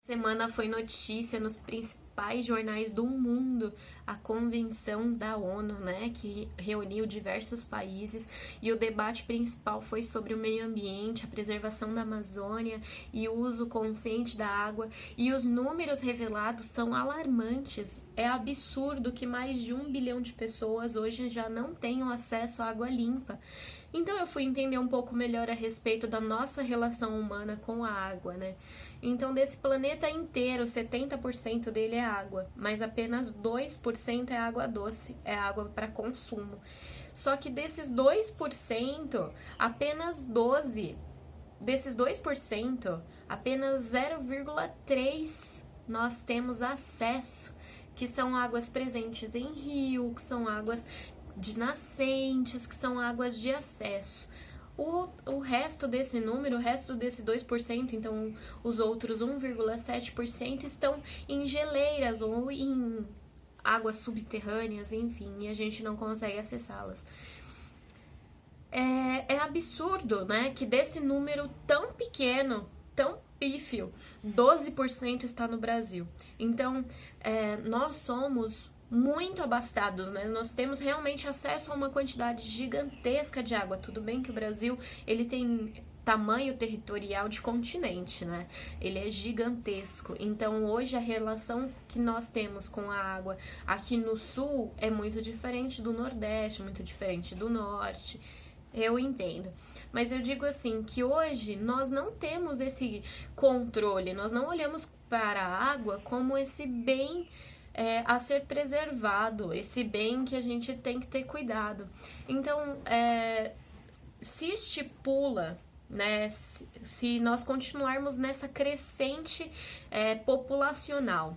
Semana foi notícia nos principais jornais do mundo a convenção da ONU, né, que reuniu diversos países, e o debate principal foi sobre o meio ambiente, a preservação da Amazônia e o uso consciente da água, e os números revelados são alarmantes. É absurdo que mais de 1 bilhão de pessoas hoje já não tenham acesso à água limpa. Então eu fui entender um pouco melhor a respeito da nossa relação humana com a água, né? Então desse planeta inteiro, 70% dele é água, mas apenas 2% é água doce, é água para consumo. Só que desses 2%, apenas 0,3% nós temos acesso, que são águas presentes em rio, que são águas de nascentes, que são águas de acesso. O resto desse número, o resto desse 2%, então os outros 1,7% estão em geleiras ou em águas subterrâneas, enfim, e a gente não consegue acessá-las. É absurdo, né, que desse número tão pequeno, tão pífio, 12% está no Brasil. Então, nós somos muito abastados, né? Nós temos realmente acesso a uma quantidade gigantesca de água. Tudo bem que o Brasil, ele tem tamanho territorial de continente, né? Ele é gigantesco. Então, hoje a relação que nós temos com a água aqui no sul é muito diferente do Nordeste, muito diferente do Norte. Eu entendo. Mas eu digo assim, que hoje nós não temos esse controle, nós não olhamos para a água como esse bem a ser preservado, esse bem que a gente tem que ter cuidado. Então, se estipula, né, se nós continuarmos nessa crescente populacional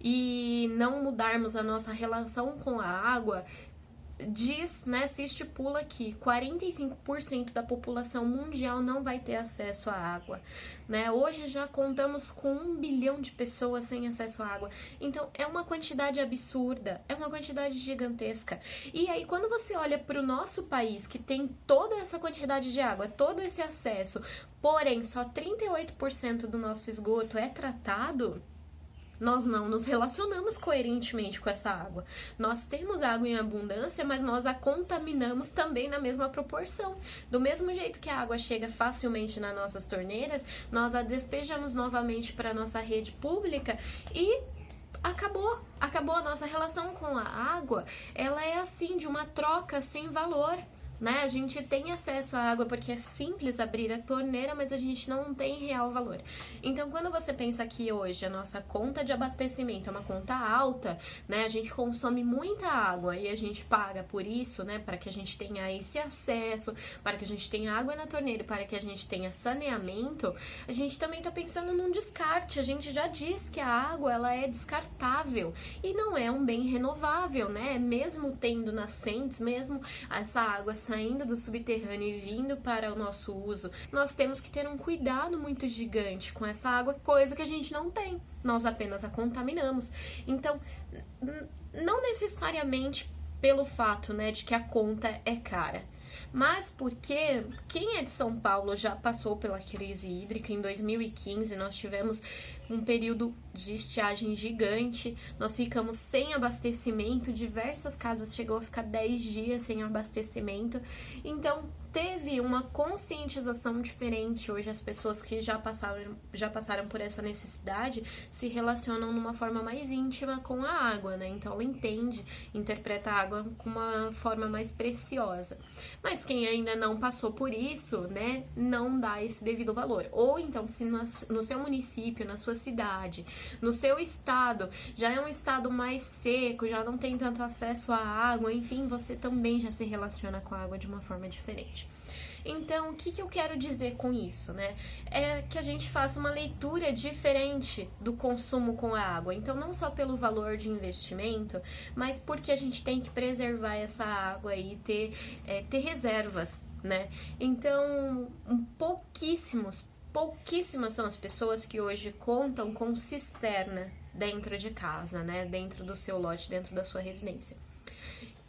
e não mudarmos a nossa relação com a água, se estipula que 45% da população mundial não vai ter acesso à água, né? Hoje já contamos com 1 bilhão de pessoas sem acesso à água, então é uma quantidade absurda, é uma quantidade gigantesca. E aí quando você olha para o nosso país, que tem toda essa quantidade de água, todo esse acesso, porém só 38% do nosso esgoto é tratado, nós não nos relacionamos coerentemente com essa água. Nós temos água em abundância, mas nós a contaminamos também na mesma proporção. Do mesmo jeito que a água chega facilmente nas nossas torneiras, nós a despejamos novamente para a nossa rede pública e acabou a nossa relação com a água. Ela é assim, de uma troca sem valor, né? A gente tem acesso à água porque é simples abrir a torneira, mas a gente não tem real valor. Então, quando você pensa que hoje a nossa conta de abastecimento é uma conta alta, né? A gente consome muita água e a gente paga por isso, né? Para que a gente tenha esse acesso, para que a gente tenha água na torneira, para que a gente tenha saneamento, a gente também está pensando num descarte. A gente já diz que a água, ela é descartável e não é um bem renovável, né? Mesmo tendo nascentes, mesmo essa água saindo do subterrâneo e vindo para o nosso uso, nós temos que ter um cuidado muito gigante com essa água, coisa que a gente não tem, nós apenas a contaminamos. Então, não necessariamente pelo fato, né, de que a conta é cara, mas porque quem é de São Paulo já passou pela crise hídrica. Em 2015 nós tivemos um período de estiagem gigante, nós ficamos sem abastecimento, diversas casas chegou a ficar 10 dias sem abastecimento, então teve uma conscientização diferente. Hoje as pessoas que já passaram por essa necessidade se relacionam numa forma mais íntima com a água, né? Então ela interpreta a água com uma forma mais preciosa. Mas quem ainda não passou por isso, né, não dá esse devido valor. Ou então, se no seu município, na sua cidade, no seu estado, já é um estado mais seco, já não tem tanto acesso à água, enfim, você também já se relaciona com a água de uma forma diferente. Então, o que eu quero dizer com isso, né? É que a gente faça uma leitura diferente do consumo com a água. Então, não só pelo valor de investimento, mas porque a gente tem que preservar essa água e ter reservas, né? Então, pouquíssimas são as pessoas que hoje contam com cisterna dentro de casa, né? Dentro do seu lote, dentro da sua residência.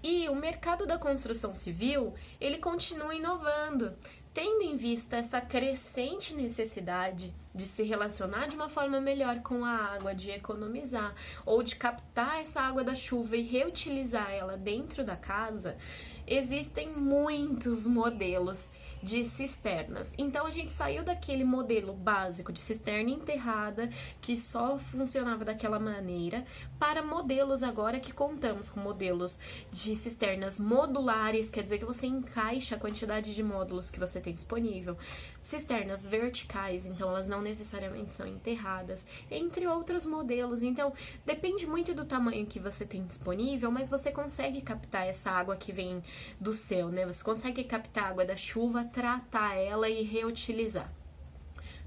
E o mercado da construção civil, ele continua inovando, tendo em vista essa crescente necessidade de se relacionar de uma forma melhor com a água, de economizar, ou de captar essa água da chuva e reutilizar ela dentro da casa, existem muitos modelos de cisternas. Então a gente saiu daquele modelo básico de cisterna enterrada que só funcionava daquela maneira para modelos agora que contamos com modelos de cisternas modulares, quer dizer que você encaixa a quantidade de módulos que você tem disponível. Cisternas verticais, então elas não necessariamente são enterradas, entre outros modelos. Então depende muito do tamanho que você tem disponível, mas você consegue captar essa água que vem do céu, né? Você consegue captar a água da chuva, tratar ela e reutilizar.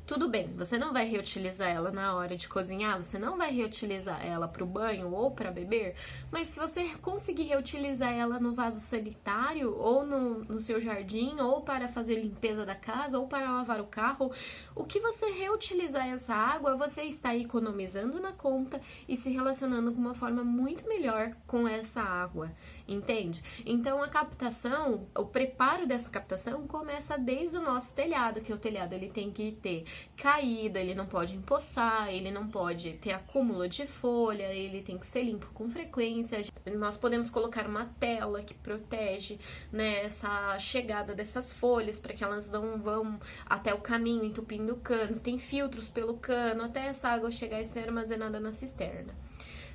Tudo bem, você não vai reutilizar ela na hora de cozinhar, você não vai reutilizar ela para o banho ou para beber, mas se você conseguir reutilizar ela no vaso sanitário ou no seu jardim, ou para fazer limpeza da casa, ou para lavar o carro, o que você reutilizar essa água, você está economizando na conta e se relacionando com uma forma muito melhor com essa água, entende? Então a captação, o preparo dessa captação começa desde o nosso telhado, que o telhado ele tem que ter caída, ele não pode empoçar, ele não pode ter acúmulo de folha, ele tem que ser limpo com frequência. Nós podemos colocar uma tela que protege, né, essa chegada dessas folhas para que elas não vão até o caminho entupindo o cano. Tem filtros pelo cano até essa água chegar e ser armazenada na cisterna.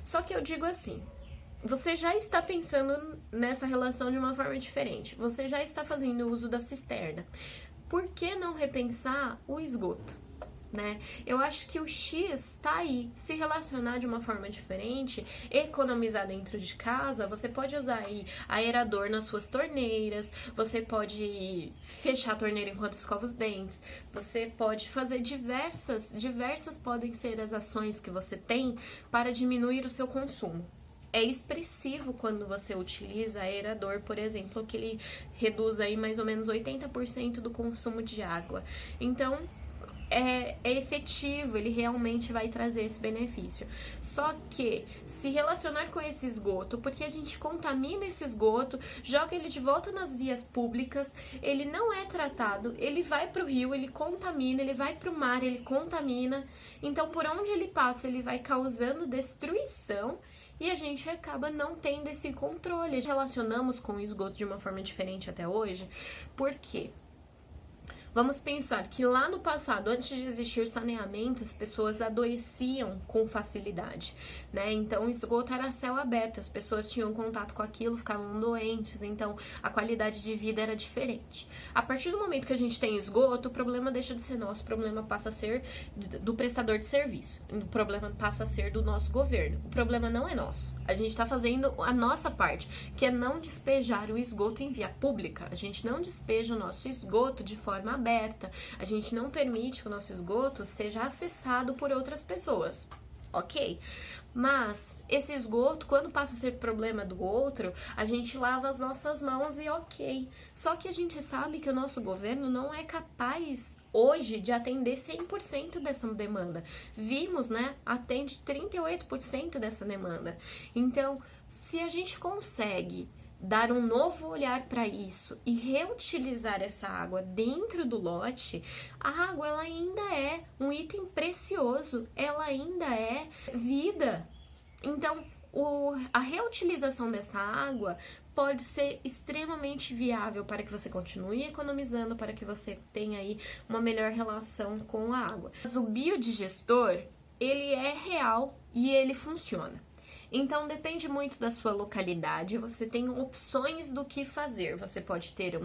Só que eu digo assim, você já está pensando nessa relação de uma forma diferente. Você já está fazendo uso da cisterna. Por que não repensar o esgoto, né? Eu acho que o X tá aí, se relacionar de uma forma diferente, economizar dentro de casa. Você pode usar aí aerador nas suas torneiras, você pode fechar a torneira enquanto escova os dentes, você pode fazer diversas podem ser as ações que você tem para diminuir o seu consumo. É expressivo quando você utiliza aerador, por exemplo, que ele reduz aí mais ou menos 80% do consumo de água. Então, é efetivo, ele realmente vai trazer esse benefício. Só que se relacionar com esse esgoto, porque a gente contamina esse esgoto, joga ele de volta nas vias públicas, ele não é tratado, ele vai para o rio, ele contamina, ele vai para o mar, ele contamina. Então, por onde ele passa, ele vai causando destruição. E a gente acaba não tendo esse controle. Relacionamos com o esgoto de uma forma diferente até hoje. Por quê? Vamos pensar que lá no passado, antes de existir saneamento, as pessoas adoeciam com facilidade, né? Então, o esgoto era a céu aberto, as pessoas tinham contato com aquilo, ficavam doentes, então a qualidade de vida era diferente. A partir do momento que a gente tem esgoto, o problema deixa de ser nosso, o problema passa a ser do prestador de serviço, o problema passa a ser do nosso governo. O problema não é nosso, a gente está fazendo a nossa parte, que é não despejar o esgoto em via pública, a gente não despeja o nosso esgoto de forma aberta, a gente não permite que o nosso esgoto seja acessado por outras pessoas, ok? Mas esse esgoto, quando passa a ser problema do outro, a gente lava as nossas mãos e ok. Só que a gente sabe que o nosso governo não é capaz hoje de atender 100% dessa demanda. Vimos, né? Atende 38% dessa demanda. Então, se a gente consegue dar um novo olhar para isso e reutilizar essa água dentro do lote, a água ela ainda é um item precioso, ela ainda é vida. Então, a reutilização dessa água pode ser extremamente viável para que você continue economizando, para que você tenha aí uma melhor relação com a água. Mas o biodigestor, ele é real e ele funciona. Então, depende muito da sua localidade, você tem opções do que fazer. Você pode ter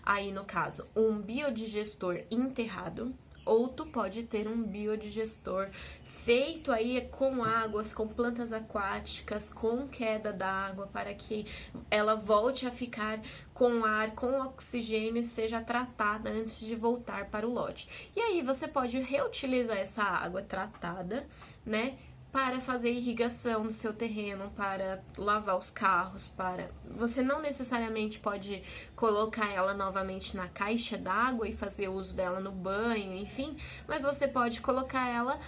aí no caso, um biodigestor enterrado, ou tu pode ter um biodigestor feito aí com águas, com plantas aquáticas, com queda d'água, para que ela volte a ficar com ar, com oxigênio e seja tratada antes de voltar para o lote. E aí você pode reutilizar essa água tratada, né, para fazer irrigação no seu terreno, para lavar os carros, para... Você não necessariamente pode colocar ela novamente na caixa d'água e fazer uso dela no banho, enfim, mas você pode colocar ela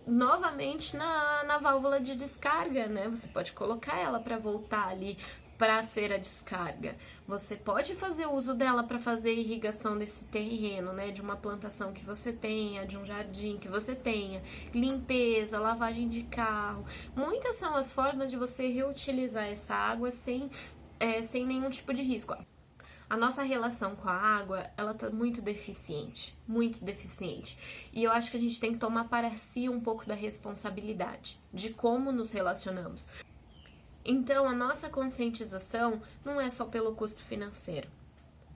novamente na válvula de descarga, né? Você pode colocar ela para voltar ali para ser a descarga. Você pode fazer uso dela para fazer irrigação desse terreno, né? De uma plantação que você tenha, de um jardim que você tenha, limpeza, lavagem de carro. Muitas são as formas de você reutilizar essa água sem nenhum tipo de risco. A nossa relação com a água, ela tá muito deficiente, muito deficiente. E eu acho que a gente tem que tomar para si um pouco da responsabilidade de como nos relacionamos. Então, a nossa conscientização não é só pelo custo financeiro.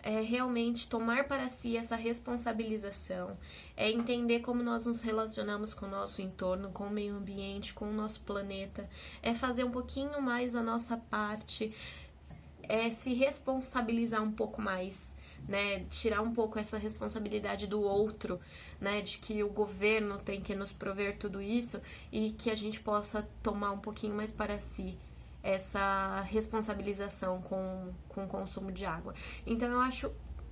É realmente tomar para si essa responsabilização, é entender como nós nos relacionamos com o nosso entorno, com o meio ambiente, com o nosso planeta, é fazer um pouquinho mais a nossa parte, é se responsabilizar um pouco mais, né? Tirar um pouco essa responsabilidade do outro, né? De que o governo tem que nos prover tudo isso e que a gente possa tomar um pouquinho mais para si essa responsabilização com o consumo de água. Então eu acho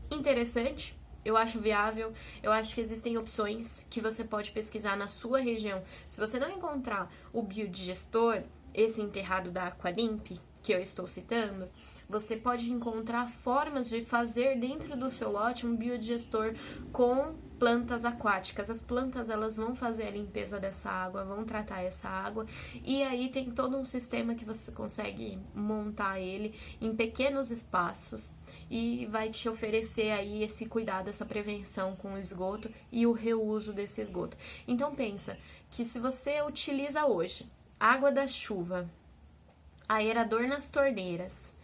interessante, eu acho viável, eu acho que existem opções que você pode pesquisar na sua região. Se você não encontrar o biodigestor, esse enterrado da Aqualimp, que eu estou citando, você pode encontrar formas de fazer dentro do seu lote um biodigestor com plantas aquáticas. As plantas, elas vão fazer a limpeza dessa água, vão tratar essa água, e aí tem todo um sistema que você consegue montar ele em pequenos espaços e vai te oferecer aí esse cuidado, essa prevenção com o esgoto e o reuso desse esgoto. Então pensa que se você utiliza hoje água da chuva, aerador nas torneiras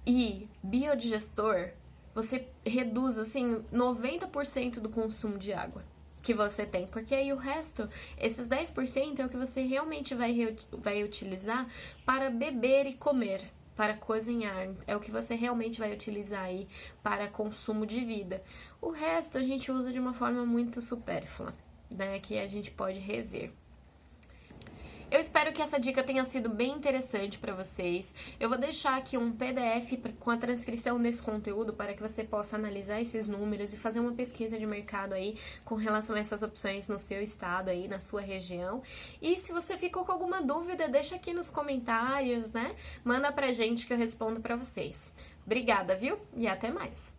e biodigestor, você reduz, assim, 90% do consumo de água que você tem. Porque aí o resto, esses 10% é o que você realmente vai utilizar para beber e comer, para cozinhar. É o que você realmente vai utilizar aí para consumo de vida. O resto a gente usa de uma forma muito supérflua, né? Que a gente pode rever. Eu espero que essa dica tenha sido bem interessante para vocês. Eu vou deixar aqui um PDF com a transcrição desse conteúdo para que você possa analisar esses números e fazer uma pesquisa de mercado aí com relação a essas opções no seu estado aí, na sua região. E se você ficou com alguma dúvida, deixa aqui nos comentários, né? Manda pra gente que eu respondo pra vocês. Obrigada, viu? E até mais!